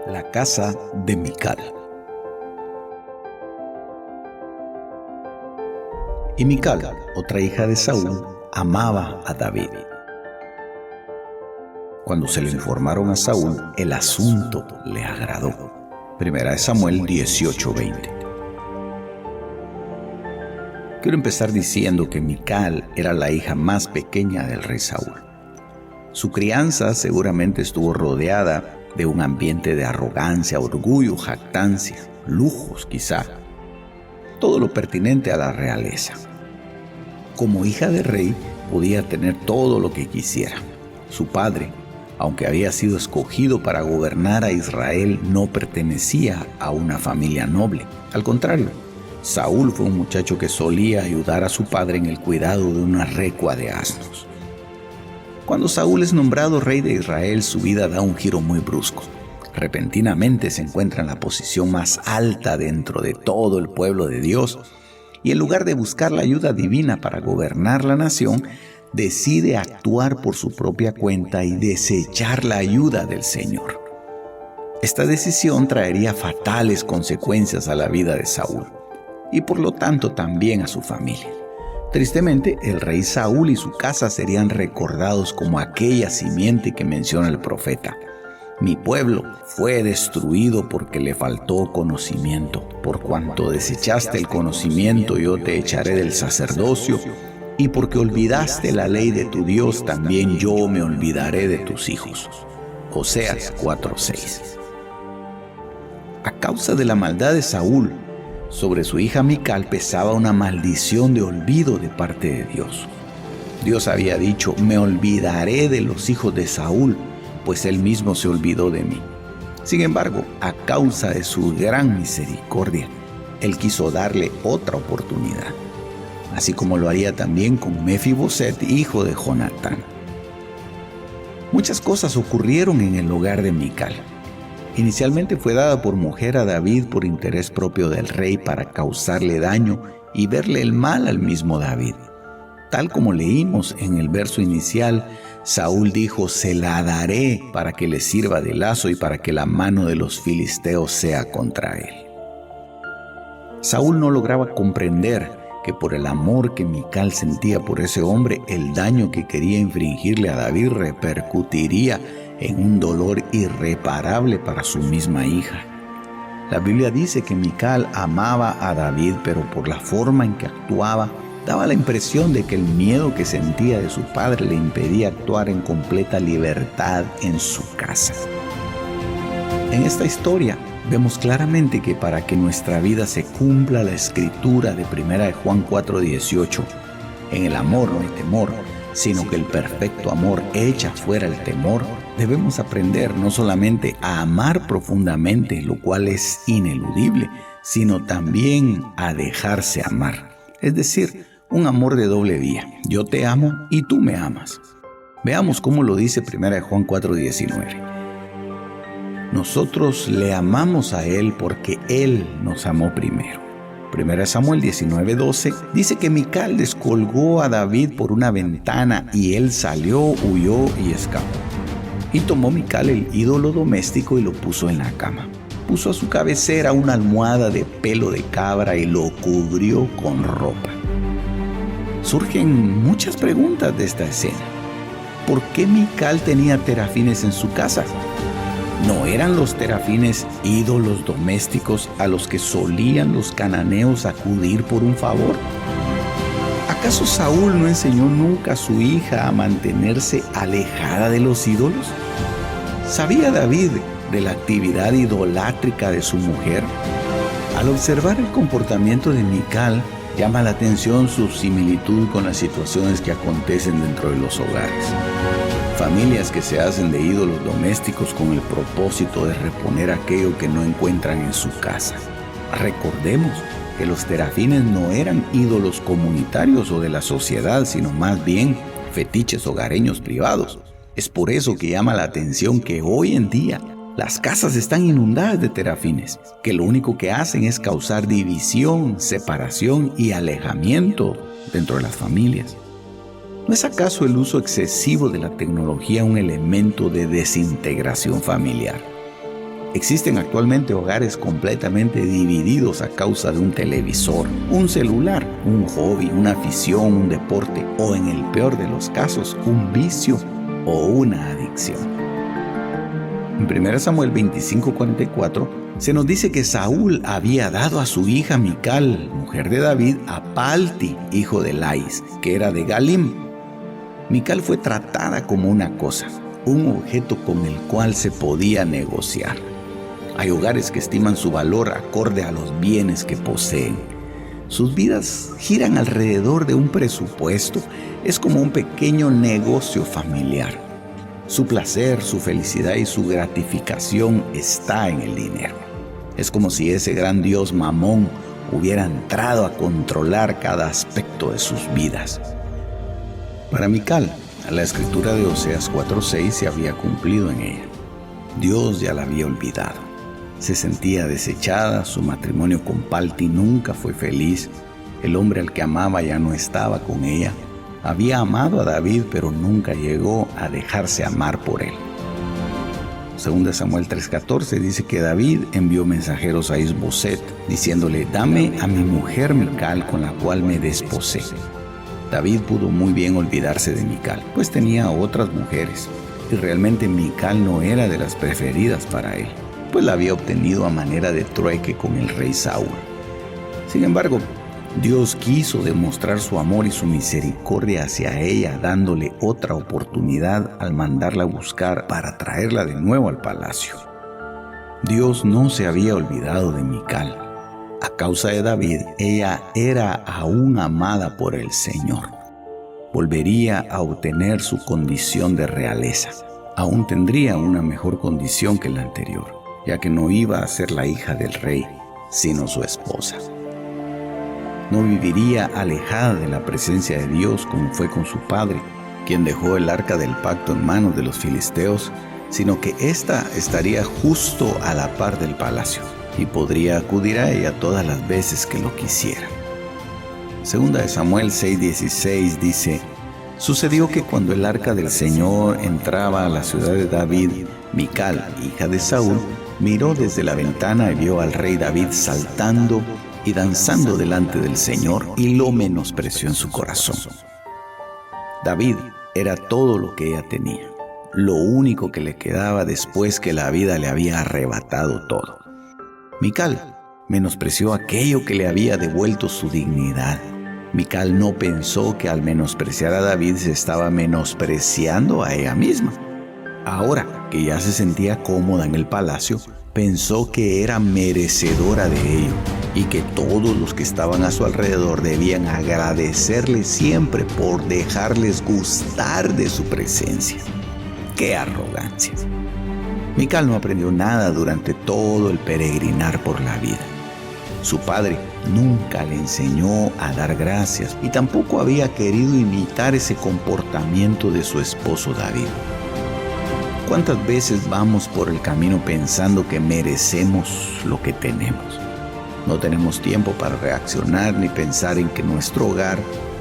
La casa de Mical. Y Mical, otra hija de Saúl, amaba a David. Cuando se le informaron a Saúl, el asunto le agradó. Primera de Samuel 18:20. Quiero empezar diciendo que Mical era la hija más pequeña del rey Saúl. Su crianza seguramente estuvo rodeada de un ambiente de arrogancia, orgullo, jactancia, lujos quizá. Todo lo pertinente a la realeza. Como hija de rey, podía tener todo lo que quisiera. Su padre, aunque había sido escogido para gobernar a Israel, no pertenecía a una familia noble. Al contrario, Saúl fue un muchacho que solía ayudar a su padre en el cuidado de una recua de asnos. Cuando Saúl es nombrado rey de Israel, su vida da un giro muy brusco. Repentinamente se encuentra en la posición más alta dentro de todo el pueblo de Dios, y en lugar de buscar la ayuda divina para gobernar la nación, decide actuar por su propia cuenta y desechar la ayuda del Señor. Esta decisión traería fatales consecuencias a la vida de Saúl, y por lo tanto también a su familia. Tristemente, el rey Saúl y su casa serían recordados como aquella simiente que menciona el profeta. Mi pueblo fue destruido porque le faltó conocimiento. Por cuanto desechaste el conocimiento, yo te echaré del sacerdocio, y porque olvidaste la ley de tu Dios, también yo me olvidaré de tus hijos. Oseas 4:6. A causa de la maldad de Saúl, sobre su hija Mical pesaba una maldición de olvido de parte de Dios. Dios había dicho: me olvidaré de los hijos de Saúl, pues él mismo se olvidó de mí. Sin embargo, a causa de su gran misericordia, él quiso darle otra oportunidad, así como lo haría también con Mefiboset, hijo de Jonatán. Muchas cosas ocurrieron en el hogar de Mical. Inicialmente fue dada por mujer a David por interés propio del rey para causarle daño y verle el mal al mismo David. Tal como leímos en el verso inicial, Saúl dijo: se la daré para que le sirva de lazo y para que la mano de los filisteos sea contra él. Saúl no lograba comprender que por el amor que Mical sentía por ese hombre, el daño que quería infligirle a David repercutiría en un dolor irreparable para su misma hija. La Biblia dice que Mical amaba a David, pero por la forma en que actuaba, daba la impresión de que el miedo que sentía de su padre le impedía actuar en completa libertad en su casa. En esta historia vemos claramente que para que nuestra vida se cumpla la escritura de 1 de Juan 4:18, en el amor no hay temor, sino que el perfecto amor echa fuera el temor, debemos aprender no solamente a amar profundamente, lo cual es ineludible, sino también a dejarse amar. Es decir, un amor de doble vía. Yo te amo y tú me amas. Veamos cómo lo dice 1 de Juan 4:19. Nosotros le amamos a Él porque Él nos amó primero. 1 Samuel 19:12 dice que Mical descolgó a David por una ventana y él salió, huyó y escapó. Y tomó Mical el ídolo doméstico y lo puso en la cama. Puso a su cabecera una almohada de pelo de cabra y lo cubrió con ropa. Surgen muchas preguntas de esta escena. ¿Por qué Mical tenía terafines en su casa? ¿No eran los terafines ídolos domésticos a los que solían los cananeos acudir por un favor? ¿Acaso Saúl no enseñó nunca a su hija a mantenerse alejada de los ídolos? ¿Sabía David de la actividad idolátrica de su mujer? Al observar el comportamiento de Mical, llama la atención su similitud con las situaciones que acontecen dentro de los hogares. Familias que se hacen de ídolos domésticos con el propósito de reponer aquello que no encuentran en su casa. Recordemos que los terafines no eran ídolos comunitarios o de la sociedad, sino más bien fetiches hogareños privados. Es por eso que llama la atención que hoy en día las casas están inundadas de terafines, que lo único que hacen es causar división, separación y alejamiento dentro de las familias. ¿No es acaso el uso excesivo de la tecnología un elemento de desintegración familiar? Existen actualmente hogares completamente divididos a causa de un televisor, un celular, un hobby, una afición, un deporte o, en el peor de los casos, un vicio o una adicción. En 1 Samuel 25:44 se nos dice que Saúl había dado a su hija Mical, mujer de David, a Palti, hijo de Lais, que era de Galim. Mical fue tratada como una cosa, un objeto con el cual se podía negociar. Hay hogares que estiman su valor acorde a los bienes que poseen. Sus vidas giran alrededor de un presupuesto. Es como un pequeño negocio familiar. Su placer, su felicidad y su gratificación está en el dinero. Es como si ese gran dios Mamón hubiera entrado a controlar cada aspecto de sus vidas. Para Mical, la escritura de Oseas 4:6 se había cumplido en ella. Dios ya la había olvidado. Se sentía desechada, su matrimonio con Palti nunca fue feliz. El hombre al que amaba ya no estaba con ella. Había amado a David, pero nunca llegó a dejarse amar por él. 2 Samuel 3:14 dice que David envió mensajeros a Isboset, diciéndole: «Dame a mi mujer Mical, con la cual me desposé». David pudo muy bien olvidarse de Mical, pues tenía otras mujeres, y realmente Mical no era de las preferidas para él, pues la había obtenido a manera de trueque con el rey Saúl. Sin embargo, Dios quiso demostrar su amor y su misericordia hacia ella, dándole otra oportunidad al mandarla a buscar para traerla de nuevo al palacio. Dios no se había olvidado de Mical. A causa de David, ella era aún amada por el Señor. Volvería a obtener su condición de realeza. Aún tendría una mejor condición que la anterior, ya que no iba a ser la hija del rey, sino su esposa. No viviría alejada de la presencia de Dios como fue con su padre, quien dejó el arca del pacto en manos de los filisteos, sino que ésta estaría justo a la par del palacio y podría acudir a ella todas las veces que lo quisiera. 2 Samuel 6:16 dice: «Sucedió que cuando el arca del Señor entraba a la ciudad de David, Mical, hija de Saúl, miró desde la ventana y vio al rey David saltando y danzando delante del Señor, y lo menospreció en su corazón». David era todo lo que ella tenía, lo único que le quedaba después que la vida le había arrebatado todo. Mical menospreció aquello que le había devuelto su dignidad. Mical no pensó que al menospreciar a David se estaba menospreciando a ella misma. Ahora que ya se sentía cómoda en el palacio, pensó que era merecedora de ello y que todos los que estaban a su alrededor debían agradecerle siempre por dejarles gustar de su presencia. ¡Qué arrogancia! Mical no aprendió nada durante todo el peregrinar por la vida. Su padre nunca le enseñó a dar gracias y tampoco había querido imitar ese comportamiento de su esposo David. ¿Cuántas veces vamos por el camino pensando que merecemos lo que tenemos? No tenemos tiempo para reaccionar ni pensar en que nuestro hogar,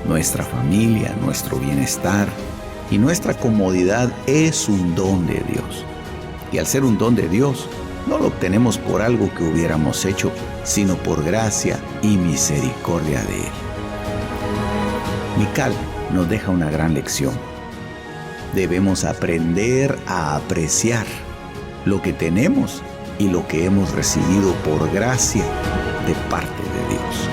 nuestra familia, nuestro bienestar y nuestra comodidad es un don de Dios. Y al ser un don de Dios, no lo obtenemos por algo que hubiéramos hecho, sino por gracia y misericordia de Él. Mical nos deja una gran lección. Debemos aprender a apreciar lo que tenemos y lo que hemos recibido por gracia de parte de Dios.